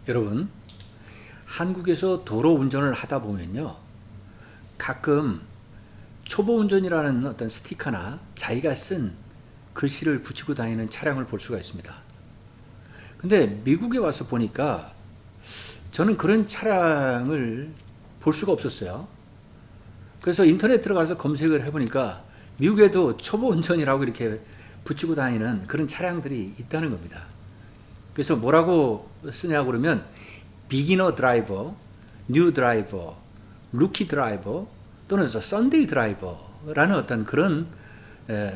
여러분, 한국에서 도로 운전을 하다 보면요, 가끔 초보 운전이라는 어떤 스티커나 자기가 쓴 글씨를 붙이고 다니는 차량을 볼 수가 있습니다. 근데 미국에 와서 보니까 저는 그런 차량을 볼 수가 없었어요. 그래서 인터넷 들어가서 검색을 해보니까 미국에도 초보 운전이라고 이렇게 붙이고 다니는 그런 차량들이 있다는 겁니다. 그래서 뭐라고 쓰냐고 그러면 비기너 드라이버, 뉴 드라이버, 루키 드라이버 또는 썬데이 드라이버라는 어떤 그런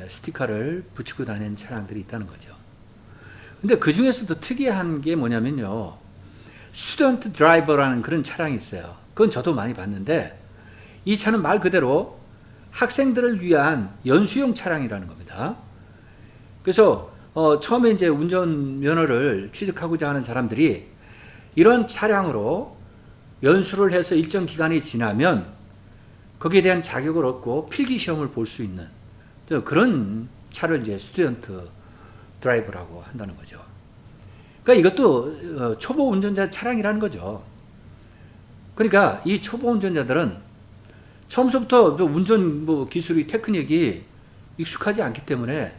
스티커를 붙이고 다니는 차량들이 있다는 거죠. 근데 그 중에서도 특이한 게 뭐냐면요, 스튜던트 드라이버라는 그런 차량이 있어요. 그건 저도 많이 봤는데 이 차는 말 그대로 학생들을 위한 연수용 차량이라는 겁니다. 그래서 처음에 이제 운전면허를 취득하고자 하는 사람들이 이런 차량으로 연수를 해서 일정 기간이 지나면 거기에 대한 자격을 얻고 필기 시험을 볼 수 있는 그런 차를 이제 스튜던트 드라이버라고 한다는 거죠. 그러니까 이것도 초보 운전자 차량이라는 거죠. 그러니까 이 초보 운전자들은 처음부터 운전 기술이 테크닉이 익숙하지 않기 때문에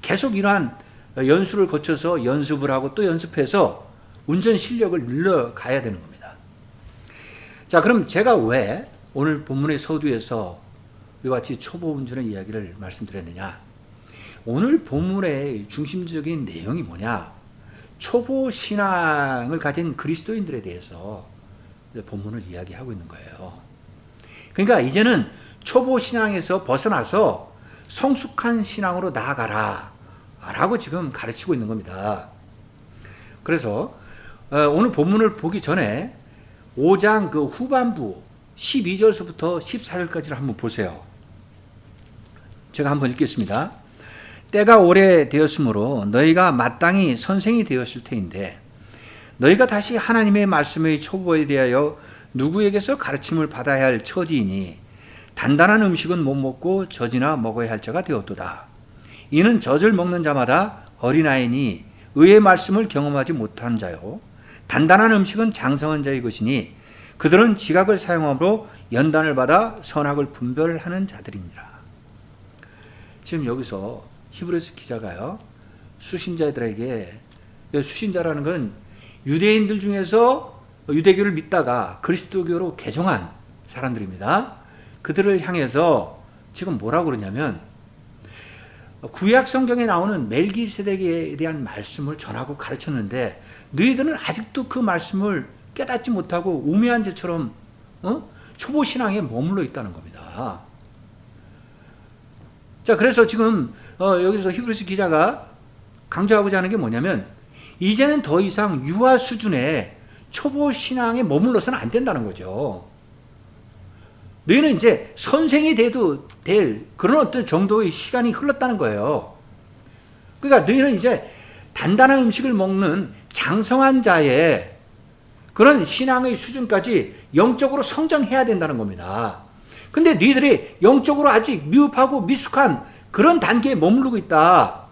계속 이러한 연수를 거쳐서 연습을 하고 또 연습해서 운전 실력을 늘려가야 되는 겁니다. 자, 그럼 제가 왜 오늘 본문의 서두에서 이와 같이 초보 운전의 이야기를 말씀드렸느냐? 오늘 본문의 중심적인 내용이 뭐냐? 초보 신앙을 가진 그리스도인들에 대해서 본문을 이야기하고 있는 거예요. 그러니까 이제는 초보 신앙에서 벗어나서 성숙한 신앙으로 나아가라 라고 지금 가르치고 있는 겁니다. 그래서 오늘 본문을 보기 전에 5장 그 후반부 12절서부터 14절까지를 한번 보세요. 제가 한번 읽겠습니다. 때가 오래되었으므로 너희가 마땅히 선생이 되었을 터인데 너희가 다시 하나님의 말씀의 초보에 대하여 누구에게서 가르침을 받아야 할 처지이니 단단한 음식은 못 먹고 젖이나 먹어야 할 자가 되었도다. 이는 젖을 먹는 자마다 어린아이니 의의 말씀을 경험하지 못한 자요 단단한 음식은 장성한 자의 것이니 그들은 지각을 사용함으로 연단을 받아 선악을 분별하는 자들이니라. 지금 여기서 히브리서 기자가요, 수신자들에게, 수신자라는 건 유대인들 중에서 유대교를 믿다가 그리스도교로 개종한 사람들입니다. 그들을 향해서 지금 뭐라고 그러냐면 구약 성경에 나오는 멜기세덱에 대한 말씀을 전하고 가르쳤는데 너희들은 아직도 그 말씀을 깨닫지 못하고 우매한 죄처럼 초보 신앙에 머물러 있다는 겁니다. 자, 그래서 지금 여기서 히브리서 기자가 강조하고자 하는 게 뭐냐면 이제는 더 이상 유아 수준의 초보 신앙에 머물러서는 안 된다는 거죠. 너희는 이제 선생이 돼도 될 그런 어떤 정도의 시간이 흘렀다는 거예요. 그러니까 너희는 이제 단단한 음식을 먹는 장성한 자의 그런 신앙의 수준까지 영적으로 성장해야 된다는 겁니다. 근데 너희들이 영적으로 아직 미흡하고 미숙한 그런 단계에 머무르고 있다.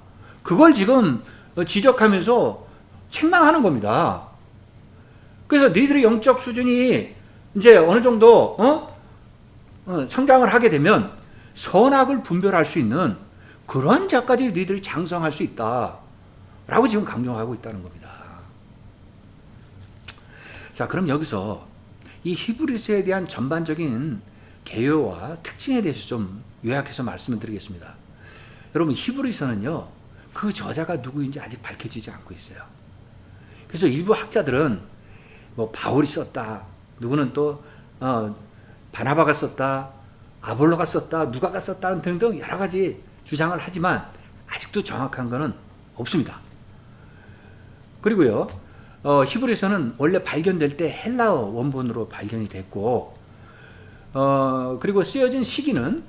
그걸 지금 지적하면서 책망하는 겁니다. 그래서 너희들의 영적 수준이 이제 어느 정도 성장을 하게 되면 선악을 분별할 수 있는 그런 자까지 너희들이 장성할 수 있다 라고 지금 강조하고 있다는 겁니다. 자, 그럼 여기서 이 히브리서에 대한 전반적인 개요와 특징에 대해서 좀 요약해서 말씀을 드리겠습니다. 여러분, 히브리서는요, 그 저자가 누구인지 아직 밝혀지지 않고 있어요. 그래서 일부 학자들은 뭐 바울이 썼다, 누구는 또 바나바가 썼다, 아볼로가 썼다, 누가가 썼다 등등 여러 가지 주장을 하지만 아직도 정확한 것은 없습니다. 그리고요, 히브리서는 원래 발견될 때 헬라어 원본으로 발견이 됐고, 그리고 쓰여진 시기는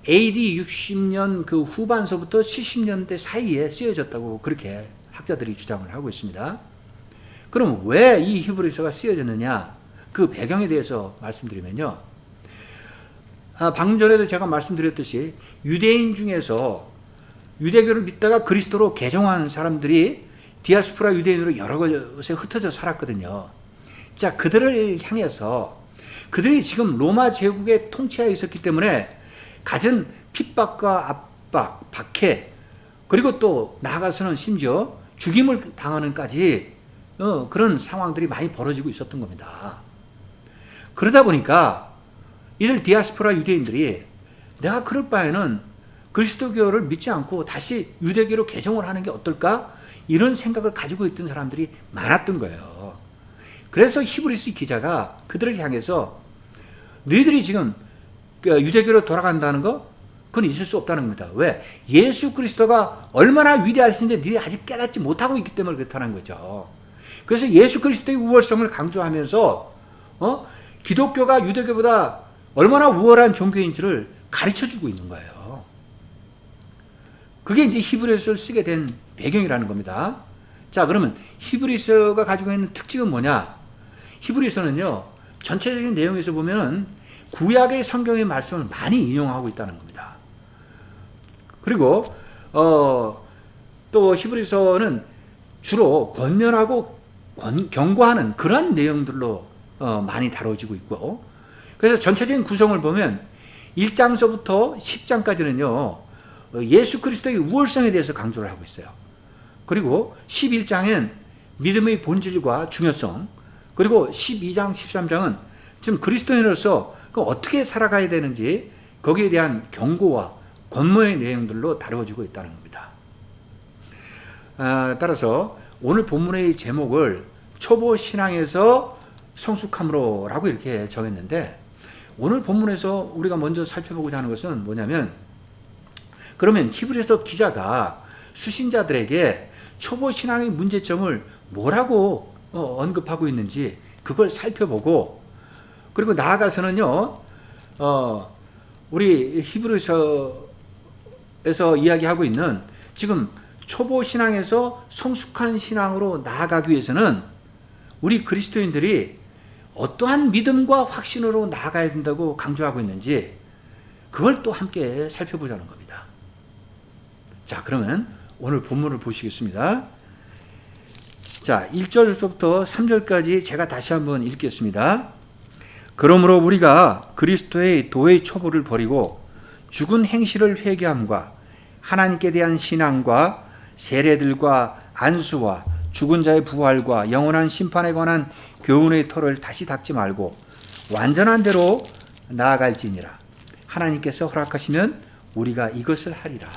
AD 60년 그 후반서부터 70년대 사이에 쓰여졌다고 그렇게 학자들이 주장을 하고 있습니다. 그럼 왜 이 히브리서가 쓰여졌느냐? 그 배경에 대해서 말씀드리면요. 방금 전에도 제가 말씀드렸듯이 유대인 중에서 유대교를 믿다가 그리스도로 개종한 사람들이 디아스포라 유대인으로 여러 곳에 흩어져 살았거든요. 자, 그들을 향해서 그들이 지금 로마 제국의 통치하에 있었기 때문에 갖은 핍박과 압박, 박해, 그리고 또 나아가서는 심지어 죽임을 당하는까지 그런 상황들이 많이 벌어지고 있었던 겁니다. 그러다 보니까 이들 디아스포라 유대인들이 내가 그럴 바에는 그리스도교를 믿지 않고 다시 유대교로 개종을 하는 게 어떨까? 이런 생각을 가지고 있던 사람들이 많았던 거예요. 그래서 히브리서 기자가 그들을 향해서 너희들이 지금 유대교로 돌아간다는 거? 그건 있을 수 없다는 겁니다. 왜? 예수 그리스도가 얼마나 위대하신데 너희들이 아직 깨닫지 못하고 있기 때문에 그렇다는 거죠. 그래서 예수 그리스도의 우월성을 강조하면서 기독교가 유대교보다 얼마나 우월한 종교인지를 가르쳐주고 있는 거예요. 그게 이제 히브리서를 쓰게 된 배경이라는 겁니다. 자, 그러면 히브리서가 가지고 있는 특징은 뭐냐? 히브리서는요, 전체적인 내용에서 보면은 구약의 성경의 말씀을 많이 인용하고 있다는 겁니다. 그리고 또 히브리서는 주로 권면하고 경고하는 그런 내용들로 많이 다뤄지고 있고, 그래서 전체적인 구성을 보면 1장서부터 10장까지는요 예수 그리스도의 우월성에 대해서 강조를 하고 있어요. 그리고 11장엔 믿음의 본질과 중요성, 그리고 12장, 13장은 지금 그리스도인으로서 어떻게 살아가야 되는지 거기에 대한 경고와 권모의 내용들로 다루어지고 있다는 겁니다. 따라서 오늘 본문의 제목을 초보 신앙에서 성숙함으로 라고 이렇게 정했는데, 오늘 본문에서 우리가 먼저 살펴보고자 하는 것은 뭐냐면, 그러면 히브리서 기자가 수신자들에게 초보 신앙의 문제점을 뭐라고 언급하고 있는지 그걸 살펴보고, 그리고 나아가서는요 우리 히브리서에서 이야기하고 있는 지금 초보 신앙에서 성숙한 신앙으로 나아가기 위해서는 우리 그리스도인들이 어떠한 믿음과 확신으로 나아가야 된다고 강조하고 있는지 그걸 또 함께 살펴보자는 겁니다. 자, 그러면 오늘 본문을 보시겠습니다. 자, 1절부터 3절까지 제가 다시 한번 읽겠습니다. 그러므로 우리가 그리스도의 도의 초보를 버리고 죽은 행실을 회개함과 하나님께 대한 신앙과 세례들과 안수와 죽은 자의 부활과 영원한 심판에 관한 교훈의 터를 다시 닫지 말고 완전한 대로 나아갈지니라. 하나님께서 허락하시면 우리가 이것을 하리라.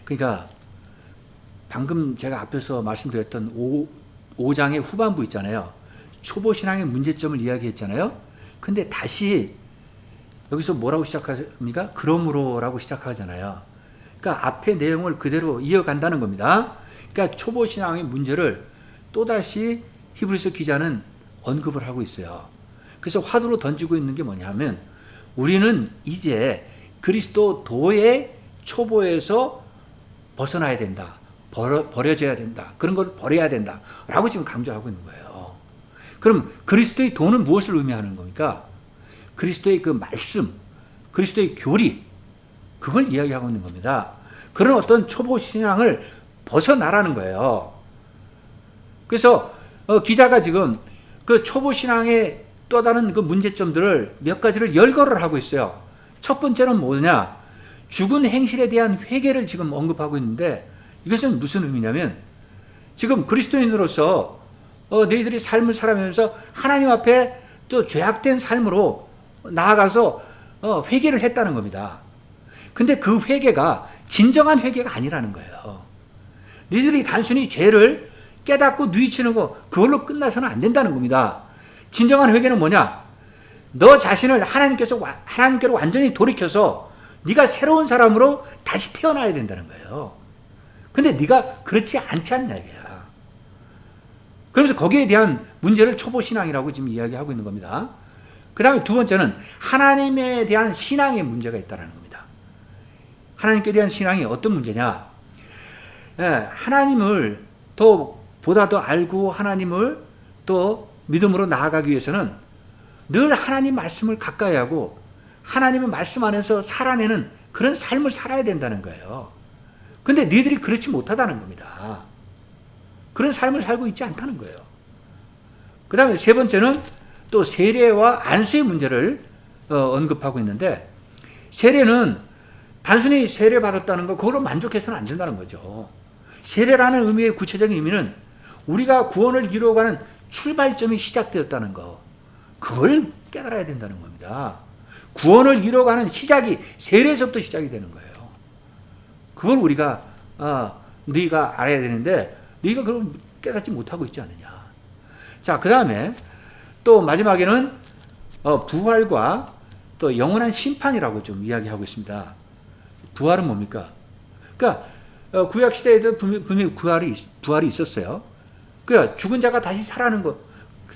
그러니까 방금 제가 앞에서 말씀드렸던 5장의 후반부 있잖아요. 초보 신앙의 문제점을 이야기했잖아요. 근데 다시 여기서 뭐라고 시작합니까? 그러므로라고 시작하잖아요. 그러니까 앞의 내용을 그대로 이어간다는 겁니다. 그러니까 초보 신앙의 문제를 또다시 히브리서 기자는 언급을 하고 있어요. 그래서 화두로 던지고 있는 게 뭐냐면, 우리는 이제 그리스도 도의 초보에서 벗어나야 된다. 버려져야 된다. 그런 걸 버려야 된다. 라고 지금 강조하고 있는 거예요. 그럼 그리스도의 도는 무엇을 의미하는 겁니까? 그리스도의 그 말씀, 그리스도의 교리, 그걸 이야기하고 있는 겁니다. 그런 어떤 초보 신앙을 벗어나라는 거예요. 그래서 기자가 지금 그 초보 신앙의 또 다른 그 문제점들을 몇 가지를 열거를 하고 있어요. 첫 번째는 뭐냐? 죽은 행실에 대한 회개를 지금 언급하고 있는데, 이것은 무슨 의미냐면, 지금 그리스도인으로서 너희들이 삶을 살아가면서 하나님 앞에 또 죄악된 삶으로 나아가서 회개를 했다는 겁니다. 근데 그 회개가 진정한 회개가 아니라는 거예요. 너희들이 단순히 죄를 깨닫고 누이치는 거, 그걸로 끝나서는 안 된다는 겁니다. 진정한 회개는 뭐냐? 너 자신을 하나님께로 완전히 돌이켜서 네가 새로운 사람으로 다시 태어나야 된다는 거예요. 근데 네가 그렇지 않지 않냐 이거야. 그러면서 거기에 대한 문제를 초보 신앙이라고 지금 이야기하고 있는 겁니다. 그 다음에 두 번째는 하나님에 대한 신앙의 문제가 있다는 겁니다. 하나님께 대한 신앙이 어떤 문제냐? 하나님을 보다 더 알고 하나님을 또 믿음으로 나아가기 위해서는 늘 하나님 말씀을 가까이 하고 하나님의 말씀 안에서 살아내는 그런 삶을 살아야 된다는 거예요. 근데 너희들이 그렇지 못하다는 겁니다. 그런 삶을 살고 있지 않다는 거예요. 그 다음에 세 번째는 또 세례와 안수의 문제를 언급하고 있는데, 세례는 단순히 세례 받았다는 거 그걸로 만족해서는 안 된다는 거죠. 세례라는 의미의 구체적인 의미는 우리가 구원을 이루어가는 출발점이 시작되었다는 거, 그걸 깨달아야 된다는 겁니다. 구원을 이루어가는 시작이 세례에서부터 시작이 되는 거예요. 그걸 우리가 너희가 알아야 되는데 너희가 그걸 깨닫지 못하고 있지 않느냐. 자, 그 다음에 또 마지막에는 부활과 또 영원한 심판이라고 좀 이야기하고 있습니다. 부활은 뭡니까? 그러니까 구약 시대에도 분명히 부활이 있었어요. 그러니까 죽은 자가 다시 살아나는 것,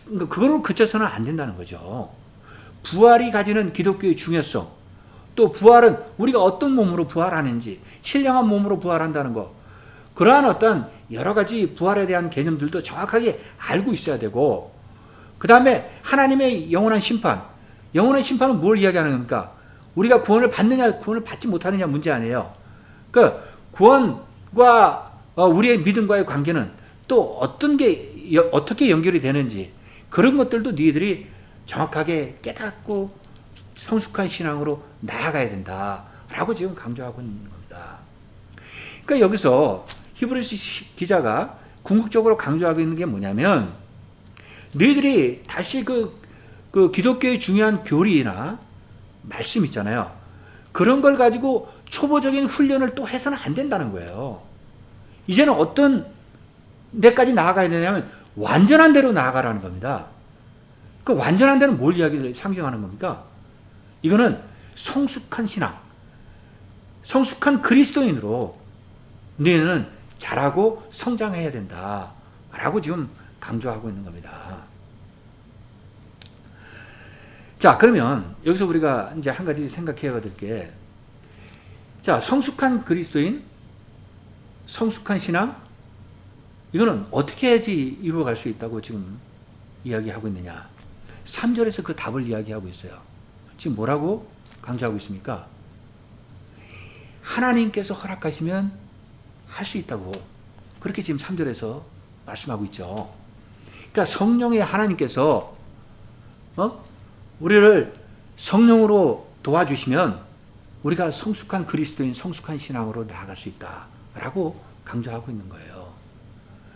그거를 그쳐서는 안 된다는 거죠. 부활이 가지는 기독교의 중요성, 또 부활은 우리가 어떤 몸으로 부활하는지, 신령한 몸으로 부활한다는 것, 그러한 어떤 여러 가지 부활에 대한 개념들도 정확하게 알고 있어야 되고, 그 다음에 하나님의 영원한 심판, 영원한 심판은 뭘 이야기하는 겁니까? 우리가 구원을 받느냐 구원을 받지 못하느냐 문제 아니에요. 그 구원과 우리의 믿음과의 관계는 또 어떻게 연결이 되는지, 그런 것들도 너희들이 정확하게 깨닫고 성숙한 신앙으로 나아가야 된다라고 지금 강조하고 있는 겁니다. 그러니까 여기서 히브리서 기자가 궁극적으로 강조하고 있는 게 뭐냐면, 너희들이 다시 그 기독교의 중요한 교리나 말씀 있잖아요. 그런 걸 가지고 초보적인 훈련을 또 해서는 안 된다는 거예요. 이제는 어떤 데까지 나아가야 되냐면 완전한 데로 나아가라는 겁니다. 그 완전한 데는 뭘 상징하는 겁니까? 이거는 성숙한 신앙, 성숙한 그리스도인으로 너희는 자라고 성장해야 된다라고 지금 강조하고 있는 겁니다. 자, 그러면 여기서 우리가 이제 한 가지 생각해야 될 게, 자, 성숙한 그리스도인, 성숙한 신앙, 이거는 어떻게 해야지 이루어갈 수 있다고 지금 이야기하고 있느냐. 3절에서 그 답을 이야기하고 있어요. 지금 뭐라고 강조하고 있습니까? 하나님께서 허락하시면 할 수 있다고, 그렇게 지금 3절에서 말씀하고 있죠. 그러니까 성령의 하나님께서 우리를 성령으로 도와주시면 우리가 성숙한 그리스도인, 성숙한 신앙으로 나아갈 수 있다라고 강조하고 있는 거예요.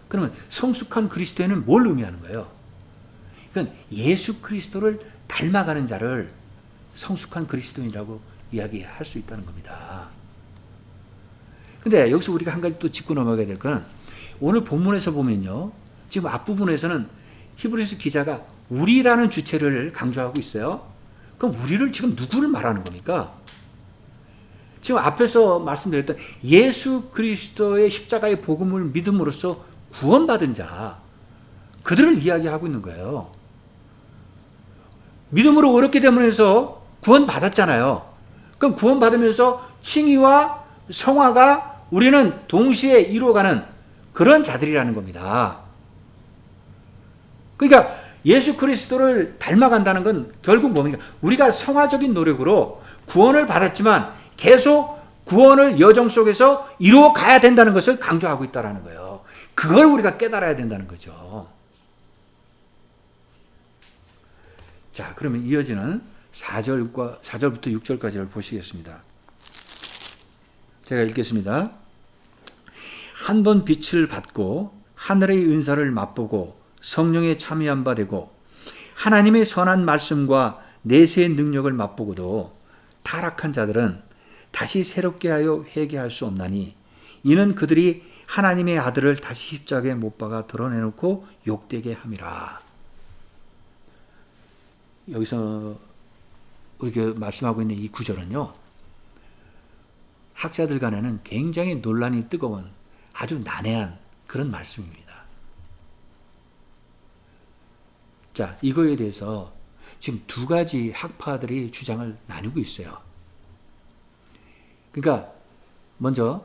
그러면 성숙한 그리스도인은 뭘 의미하는 거예요? 그러니까 예수 그리스도를 닮아가는 자를 성숙한 그리스도인이라고 이야기할 수 있다는 겁니다. 근데 여기서 우리가 한 가지 또 짚고 넘어가야 될 건, 오늘 본문에서 보면요, 지금 앞부분에서는 히브리서 기자가 우리라는 주체를 강조하고 있어요. 그럼 우리를 지금 누구를 말하는 겁니까? 지금 앞에서 말씀드렸던 예수 그리스도의 십자가의 복음을 믿음으로써 구원받은 자, 그들을 이야기하고 있는 거예요. 믿음으로 어렵게 되면서 구원받았잖아요. 그럼 구원받으면서 칭의와 성화가 우리는 동시에 이루어가는 그런 자들이라는 겁니다. 그러니까 예수 그리스도를 닮아간다는 건 결국 뭡니까? 우리가 성화적인 노력으로 구원을 받았지만 계속 구원을 여정 속에서 이루어 가야 된다는 것을 강조하고 있다는 거예요. 그걸 우리가 깨달아야 된다는 거죠. 자, 그러면 이어지는 4절부터 6절까지를 보시겠습니다. 제가 읽겠습니다. 한 번 빛을 받고 하늘의 은사를 맛보고 성령에 참여한 바 되고 하나님의 선한 말씀과 내세의 능력을 맛보고도 타락한 자들은 다시 새롭게 하여 회개할 수 없나니, 이는 그들이 하나님의 아들을 다시 십자가에 못 박아 드러내놓고 욕되게 함이라. 여기서 우리가 말씀하고 있는 이 구절은요, 학자들 간에는 굉장히 논란이 뜨거운 아주 난해한 그런 말씀입니다. 자, 이거에 대해서 지금 두 가지 학파들이 주장을 나누고 있어요. 그러니까 먼저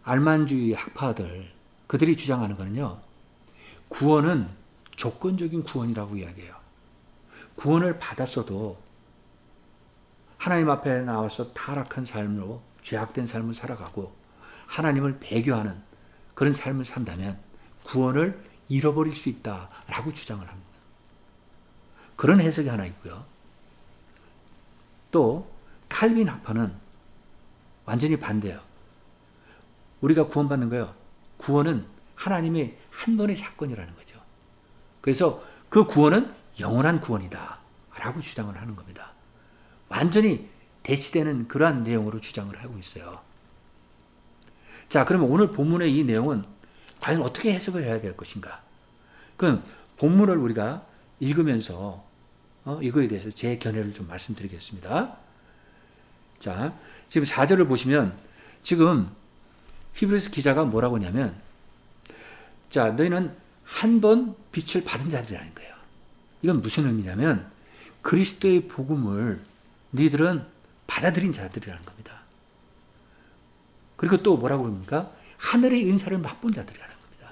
알만주의 학파들, 그들이 주장하는 거는요, 구원은 조건적인 구원이라고 이야기해요. 구원을 받았어도 하나님 앞에 나와서 타락한 삶으로 죄악된 삶을 살아가고 하나님을 배교하는 그런 삶을 산다면 구원을 잃어버릴 수 있다라고 주장을 합니다. 그런 해석이 하나 있고요. 또 칼빈 학파는 완전히 반대예요. 우리가 구원받는 거예요. 구원은 하나님의 한 번의 사건이라는 거죠. 그래서 그 구원은 영원한 구원이다 라고 주장을 하는 겁니다. 완전히 대치되는 그러한 내용으로 주장을 하고 있어요. 자, 그러면 오늘 본문의 이 내용은 과연 어떻게 해석을 해야 될 것인가? 그럼 본문을 우리가 읽으면서 이거에 대해서 제 견해를 좀 말씀드리겠습니다. 자, 지금 4절을 보시면 지금 히브리서 기자가 뭐라고 하냐면, 자, 너희는 한 번 빛을 받은 자들이라는 거예요. 이건 무슨 의미냐면 그리스도의 복음을 너희들은 받아들인 자들이라는 겁니다. 그리고 또 뭐라고 그럽니까? 하늘의 은사를 맛본 자들이라는 겁니다.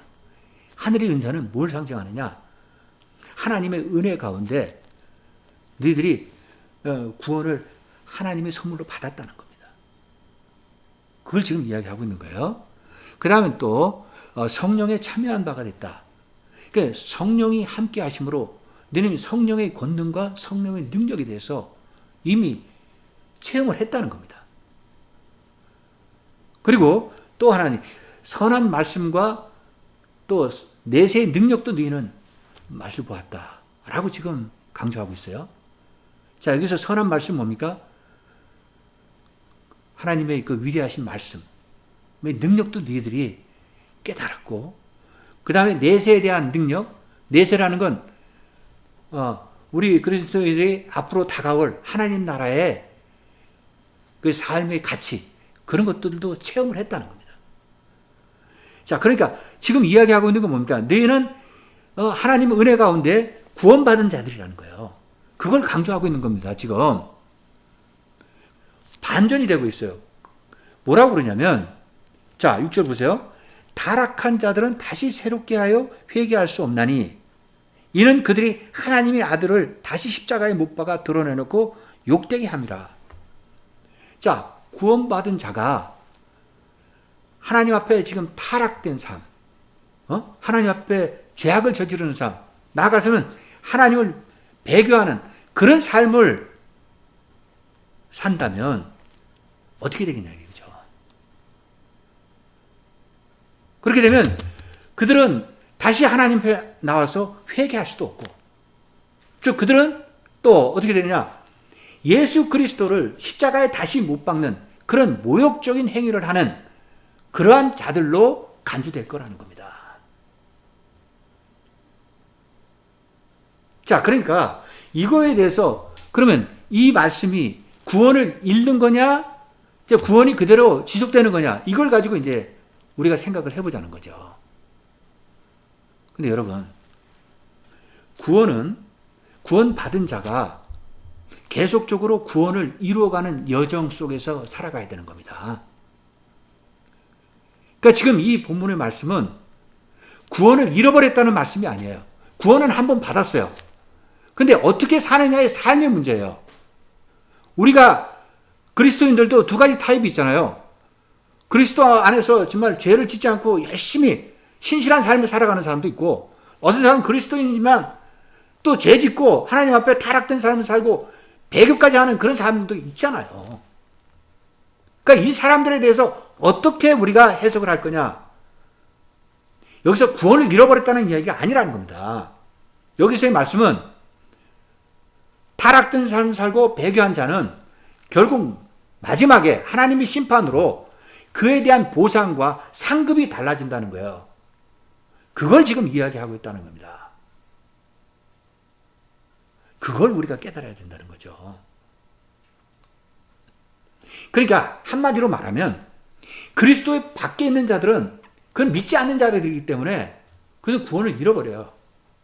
하늘의 은사는 뭘 상징하느냐? 하나님의 은혜 가운데 너희들이 구원을 하나님의 선물로 받았다는 겁니다. 그걸 지금 이야기하고 있는 거예요. 그 다음에 또 성령에 참여한 바가 됐다. 그러니까 성령이 함께 하심으로 너희는 성령의 권능과 성령의 능력에 대해서 이미 체험을 했다는 겁니다. 그리고 또 하나는 선한 말씀과 또 내세의 능력도 너희는 맛을 보았다 라고 지금 강조하고 있어요. 자, 여기서 선한 말씀 뭡니까? 하나님의 그 위대하신 말씀의 능력도 너희들이 깨달았고, 그 다음에 내세에 대한 능력, 내세라는 건 우리 그리스도인들이 앞으로 다가올 하나님 나라의 그 삶의 가치, 그런 것들도 체험을 했다는 겁니다. 자, 그러니까 지금 이야기하고 있는 건 뭡니까? 너희는 하나님 은혜 가운데 구원받은 자들이라는 거예요. 그걸 강조하고 있는 겁니다. 지금 반전이 되고 있어요. 뭐라고 그러냐면, 자, 6절 보세요. 타락한 자들은 다시 새롭게 하여 회개할 수 없나니 이는 그들이 하나님의 아들을 다시 십자가에 못 박아 드러내놓고 욕되게 함이라. 자, 구원받은 자가 하나님 앞에 지금 타락된 삶, 하나님 앞에 죄악을 저지르는 삶, 나아가서는 하나님을 배교하는 그런 삶을 산다면 어떻게 되겠냐 이거죠. 그렇게 되면 그들은 다시 하나님 앞에 나와서 회개할 수도 없고, 즉 그들은 또 어떻게 되느냐, 예수 그리스도를 십자가에 다시 못 박는 그런 모욕적인 행위를 하는 그러한 자들로 간주될 거라는 겁니다. 자, 그러니까 이거에 대해서 그러면 이 말씀이 구원을 잃는 거냐, 이제 구원이 그대로 지속되는 거냐, 이걸 가지고 이제 우리가 생각을 해보자는 거죠. 근데 여러분, 구원받은 자가 계속적으로 구원을 이루어가는 여정 속에서 살아가야 되는 겁니다. 그러니까 지금 이 본문의 말씀은 구원을 잃어버렸다는 말씀이 아니에요. 구원은 한 번 받았어요. 근데 어떻게 사느냐의 삶의 문제예요. 우리가 그리스도인들도 두 가지 타입이 있잖아요. 그리스도 안에서 정말 죄를 짓지 않고 열심히 신실한 삶을 살아가는 사람도 있고, 어떤 사람은 그리스도인이지만 또 죄 짓고 하나님 앞에 타락된 삶을 살고 배교까지 하는 그런 사람도 있잖아요. 그러니까 이 사람들에 대해서 어떻게 우리가 해석을 할 거냐? 여기서 구원을 잃어버렸다는 이야기가 아니라는 겁니다. 여기서의 말씀은 타락된 삶을 살고 배교한 자는 결국 마지막에 하나님의 심판으로 그에 대한 보상과 상급이 달라진다는 거예요. 그걸 지금 이야기하고 있다는 겁니다. 그걸 우리가 깨달아야 된다는 거죠. 그러니까 한마디로 말하면 그리스도의 밖에 있는 자들은 그건 믿지 않는 자들이기 때문에 그래서 구원을 잃어버려요.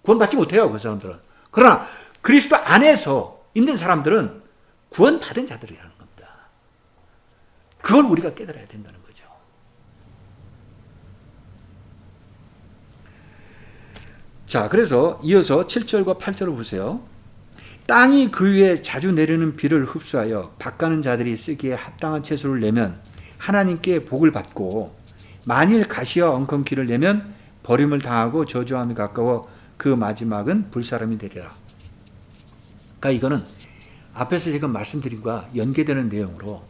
구원받지 못해요, 그 사람들은. 그러나 그리스도 안에서 있는 사람들은 구원받은 자들이라는 겁니다. 그걸 우리가 깨달아야 된다는 거죠. 자, 그래서 이어서 7절과 8절을 보세요. 땅이 그 위에 자주 내리는 비를 흡수하여 밭가는 자들이 쓰기에 합당한 채소를 내면 하나님께 복을 받고, 만일 가시와 엉겅퀴를 내면 버림을 당하고 저주함이 가까워 그 마지막은 불사람이 되리라. 그러니까 이거는 앞에서 지금 말씀드린 것과 연계되는 내용으로,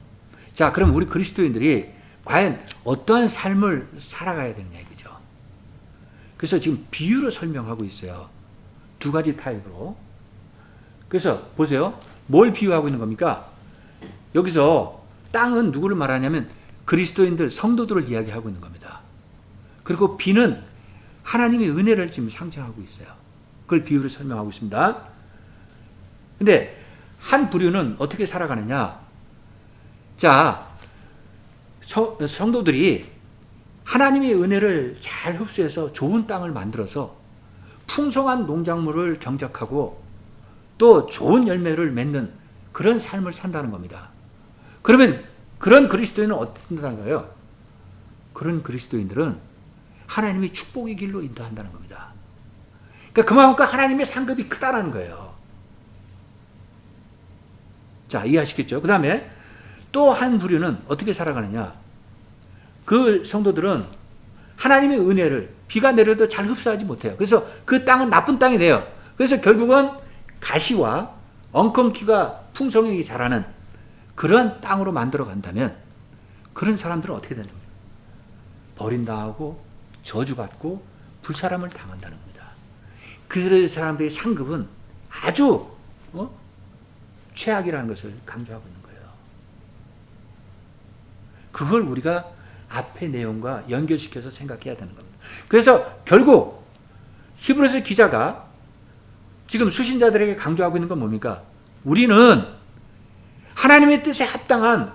자, 그럼 우리 그리스도인들이 과연 어떠한 삶을 살아가야 되느냐 이거죠. 그래서 지금 비유로 설명하고 있어요. 두 가지 타입으로. 그래서 보세요. 뭘 비유하고 있는 겁니까? 여기서 땅은 누구를 말하냐면 그리스도인들, 성도들을 이야기하고 있는 겁니다. 그리고 비는 하나님의 은혜를 지금 상징하고 있어요. 그걸 비유로 설명하고 있습니다. 근데 한 부류는 어떻게 살아가느냐? 자, 성도들이 하나님의 은혜를 잘 흡수해서 좋은 땅을 만들어서 풍성한 농작물을 경작하고 또 좋은 열매를 맺는 그런 삶을 산다는 겁니다. 그러면 그런 그리스도인은 어떻게 된다는 거예요? 그런 그리스도인들은 하나님이 축복의 길로 인도한다는 겁니다. 그러니까 그만큼 하나님의 상급이 크다는 거예요. 자, 이해하시겠죠? 그 다음에 또 한 부류는 어떻게 살아가느냐? 그 성도들은 하나님의 은혜를 비가 내려도 잘 흡수하지 못해요. 그래서 그 땅은 나쁜 땅이 돼요. 그래서 결국은 가시와 엉겅퀴가 풍성하게 자라는 그런 땅으로 만들어 간다면 그런 사람들은 어떻게 되는 거예요? 버림당하고 저주받고 불사람을 당한다는 겁니다. 그 사람들의 상급은 아주 최악이라는 것을 강조하고 있는 거예요. 그걸 우리가 앞의 내용과 연결시켜서 생각해야 되는 겁니다. 그래서 결국 히브리서 기자가 지금 수신자들에게 강조하고 있는 건 뭡니까? 우리는 하나님의 뜻에 합당한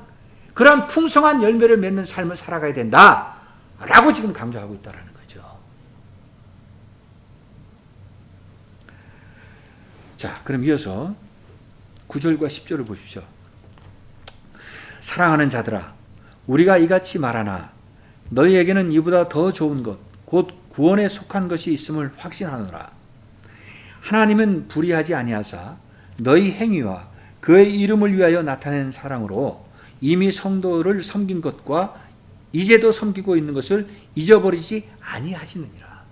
그런 풍성한 열매를 맺는 삶을 살아가야 된다 라고 지금 강조하고 있다는 거죠. 자, 그럼 이어서 9절과 10절을 보십시오. 사랑하는 자들아, 우리가 이같이 말하나 너희에게는 이보다 더 좋은 것, 곧 구원에 속한 것이 있음을 확신하노라. 하나님은 불의하지 아니하사 너희 행위와 그의 이름을 위하여 나타낸 사랑으로 이미 성도를 섬긴 것과 이제도 섬기고 있는 것을 잊어버리지 아니하시느니라.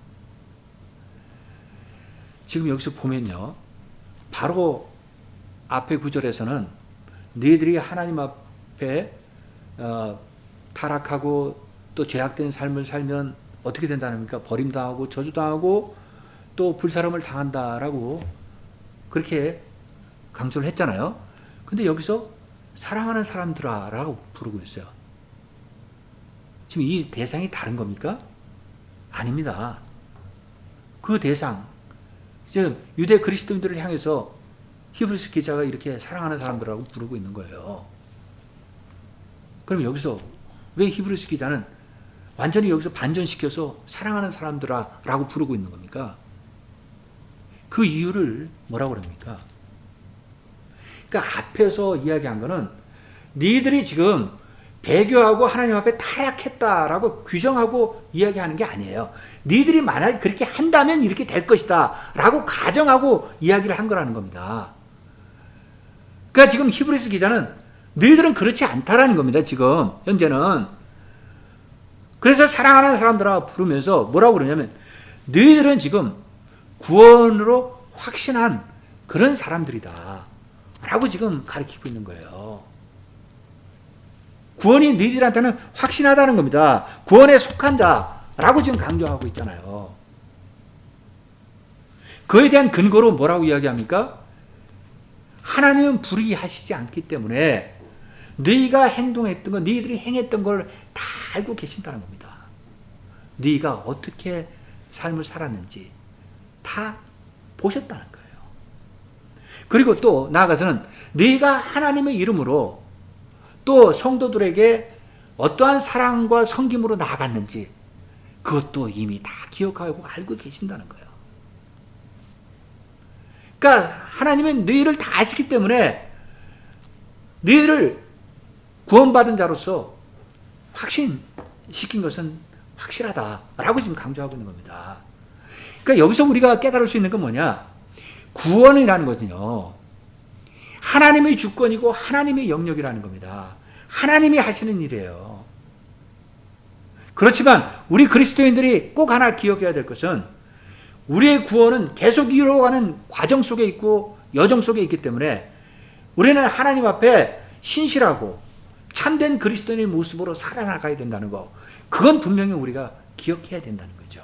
지금 여기서 보면요, 바로 앞의 구절에서는 너희들이 하나님 앞에 타락하고 또 죄악된 삶을 살면 어떻게 된다는 겁니까? 버림당하고 저주당하고 또 불사람을 당한다라고 그렇게 강조를 했잖아요. 근데 여기서 사랑하는 사람들아 라고 부르고 있어요. 지금 이 대상이 다른 겁니까? 아닙니다. 그 대상, 지금 유대 그리스도인들을 향해서 히브리서 기자가 이렇게 사랑하는 사람들하고 부르고 있는 거예요. 그럼 여기서 왜 히브리서 기자는 완전히 여기서 반전시켜서 사랑하는 사람들아 라고 부르고 있는 겁니까? 그 이유를 뭐라고 그럽니까? 그러니까 앞에서 이야기한 거는 너희들이 지금 배교하고 하나님 앞에 타락했다라고 규정하고 이야기하는 게 아니에요. 너희들이 만약에 그렇게 한다면 이렇게 될 것이다 라고 가정하고 이야기를 한 거라는 겁니다. 그러니까 지금 히브리서 기자는 너희들은 그렇지 않다라는 겁니다. 지금 현재는. 그래서 사랑하는 사람들아 부르면서 뭐라고 그러냐면 너희들은 지금 구원으로 확신한 그런 사람들이다 라고 지금 가르치고 있는 거예요. 구원이 너희들한테는 확신하다는 겁니다. 구원에 속한 자라고 지금 강조하고 있잖아요. 그에 대한 근거로 뭐라고 이야기합니까? 하나님은 불의하시지 않기 때문에 너희가 행동했던 거, 너희들이 행했던 걸 다 알고 계신다는 겁니다. 너희가 어떻게 삶을 살았는지 다 보셨다는 거예요. 그리고 또 나아가서는 너희가 하나님의 이름으로 또 성도들에게 어떠한 사랑과 섬김으로 나아갔는지 그것도 이미 다 기억하고 알고 계신다는 거예요. 그러니까 하나님은 너희를 다 아시기 때문에 너희를 구원받은 자로서 확신시킨 것은 확실하다라고 지금 강조하고 있는 겁니다. 그러니까 여기서 우리가 깨달을 수 있는 건 뭐냐? 구원이라는 것은요, 하나님의 주권이고 하나님의 영역이라는 겁니다. 하나님이 하시는 일이에요. 그렇지만 우리 그리스도인들이 꼭 하나 기억해야 될 것은 우리의 구원은 계속 이루어가는 과정 속에 있고 여정 속에 있기 때문에 우리는 하나님 앞에 신실하고 참된 그리스도인의 모습으로 살아나가야 된다는 거. 그건 분명히 우리가 기억해야 된다는 거죠.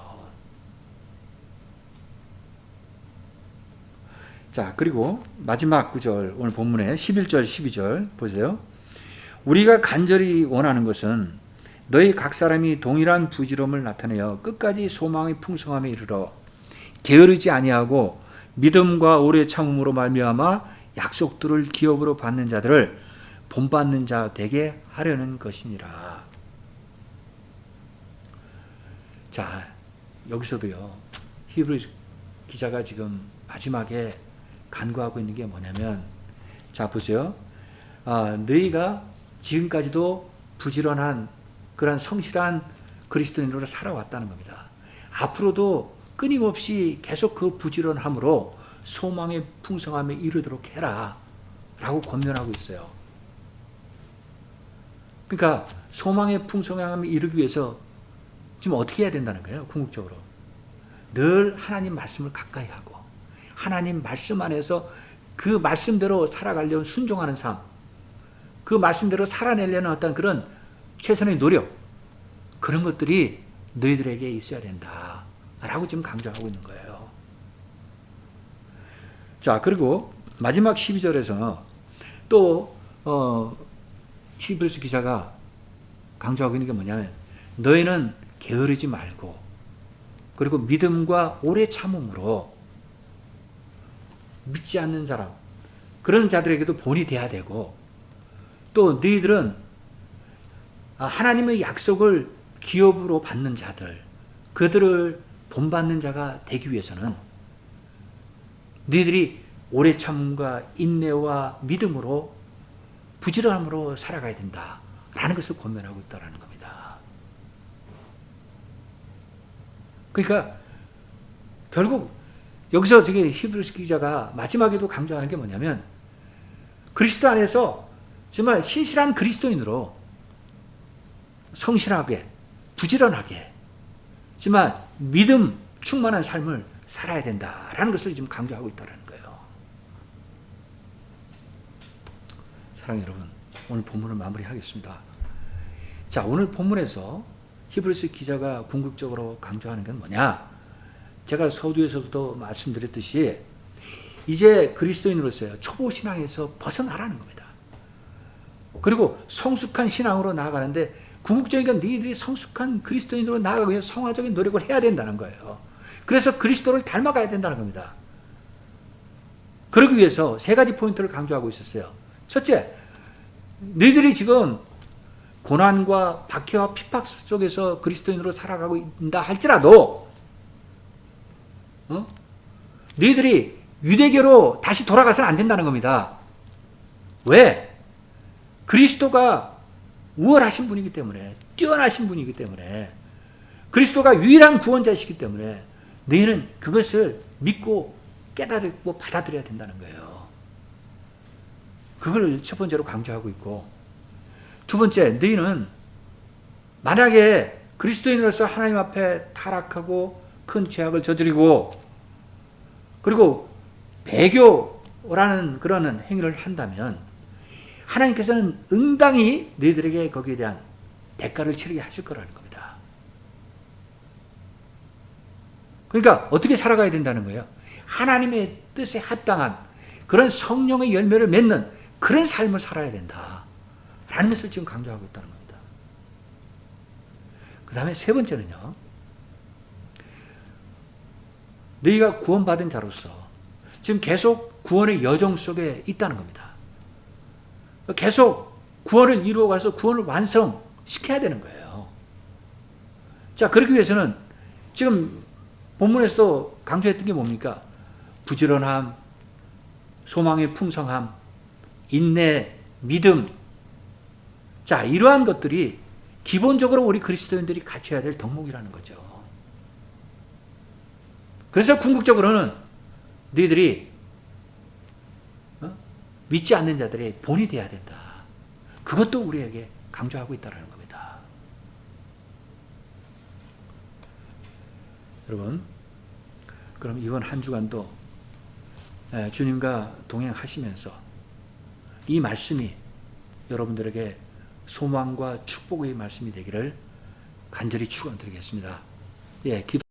자, 그리고 마지막 구절, 오늘 본문에 11절, 12절 보세요. 우리가 간절히 원하는 것은 너희 각 사람이 동일한 부지런함을 나타내어 끝까지 소망의 풍성함에 이르러 게으르지 아니하고 믿음과 오래 참음으로 말미암아 약속들을 기업으로 받는 자들을 본받는 자 되게 하려는 것이니라. 자, 여기서도요, 히브리 기자가 지금 마지막에 간구하고 있는 게 뭐냐면, 자, 보세요. 너희가 지금까지도 부지런한 그런 성실한 그리스도인으로 살아왔다는 겁니다. 앞으로도 끊임없이 계속 그 부지런함으로 소망의 풍성함에 이르도록 해라 라고 권면하고 있어요. 그러니까 소망의 풍성함에 이르기 위해서 지금 어떻게 해야 된다는 거예요? 궁극적으로 늘 하나님 말씀을 가까이 하고 하나님 말씀 안에서 그 말씀대로 살아가려는 순종하는 삶, 그 말씀대로 살아내려는 어떤 그런 최선의 노력, 그런 것들이 너희들에게 있어야 된다 라고 지금 강조하고 있는 거예요. 자, 그리고 마지막 12절에서 또 히브리서 기자가 강조하고 있는 게 뭐냐면, 너희는 게으르지 말고 그리고 믿음과 오래 참음으로 믿지 않는 사람, 그런 자들에게도 본이 돼야 되고, 또 너희들은 하나님의 약속을 기업으로 받는 자들, 그들을 본받는 자가 되기 위해서는 너희들이 오래 참음과 인내와 믿음으로 부지런함으로 살아가야 된다라는 것을 권면하고 있다는 겁니다. 그러니까 결국 여기서 저기 히브리서 기자가 마지막에도 강조하는 게 뭐냐면, 그리스도 안에서 정말 신실한 그리스도인으로 성실하게 부지런하게 하지만 믿음 충만한 삶을 살아야 된다라는 것을 지금 강조하고 있다는 거예요. 사랑하는 여러분, 오늘 본문을 마무리하겠습니다. 자, 오늘 본문에서 히브리서 기자가 궁극적으로 강조하는 건 뭐냐? 제가 서두에서부터 말씀드렸듯이 이제 그리스도인으로서요, 초보 신앙에서 벗어나라는 겁니다. 그리고 성숙한 신앙으로 나아가는데, 궁극적인 건 너희들이 성숙한 그리스도인으로 나아가기 위해서 성화적인 노력을 해야 된다는 거예요. 그래서 그리스도를 닮아가야 된다는 겁니다. 그러기 위해서 세 가지 포인트를 강조하고 있었어요. 첫째, 너희들이 지금 고난과 박해와 핍박 속에서 그리스도인으로 살아가고 있다 할지라도 너희들이 유대교로 다시 돌아가서는 안 된다는 겁니다. 왜? 그리스도가 우월하신 분이기 때문에, 뛰어나신 분이기 때문에, 그리스도가 유일한 구원자이시기 때문에 너희는 그것을 믿고 깨달고 받아들여야 된다는 거예요. 그걸 첫 번째로 강조하고 있고, 두 번째, 너희는 만약에 그리스도인으로서 하나님 앞에 타락하고 큰 죄악을 저지르고 그리고 배교라는 그런 행위를 한다면 하나님께서는 응당히 너희들에게 거기에 대한 대가를 치르게 하실 거라는 겁니다. 그러니까 어떻게 살아가야 된다는 거예요? 하나님의 뜻에 합당한 그런 성령의 열매를 맺는 그런 삶을 살아야 된다라는 것을 지금 강조하고 있다는 겁니다. 그 다음에 세 번째는요, 너희가 구원받은 자로서 지금 계속 구원의 여정 속에 있다는 겁니다. 계속 구원을 이루어가서 구원을 완성시켜야 되는 거예요. 자, 그러기 위해서는 지금 본문에서도 강조했던 게 뭡니까? 부지런함, 소망의 풍성함, 인내, 믿음. 자, 이러한 것들이 기본적으로 우리 그리스도인들이 갖춰야 될 덕목이라는 거죠. 그래서 궁극적으로는 너희들이 믿지 않는 자들의 본이 되어야 된다. 그것도 우리에게 강조하고 있다는 겁니다. 여러분, 그럼 이번 한 주간도 주님과 동행하시면서 이 말씀이 여러분들에게 소망과 축복의 말씀이 되기를 간절히 축원드리겠습니다. 예, 기도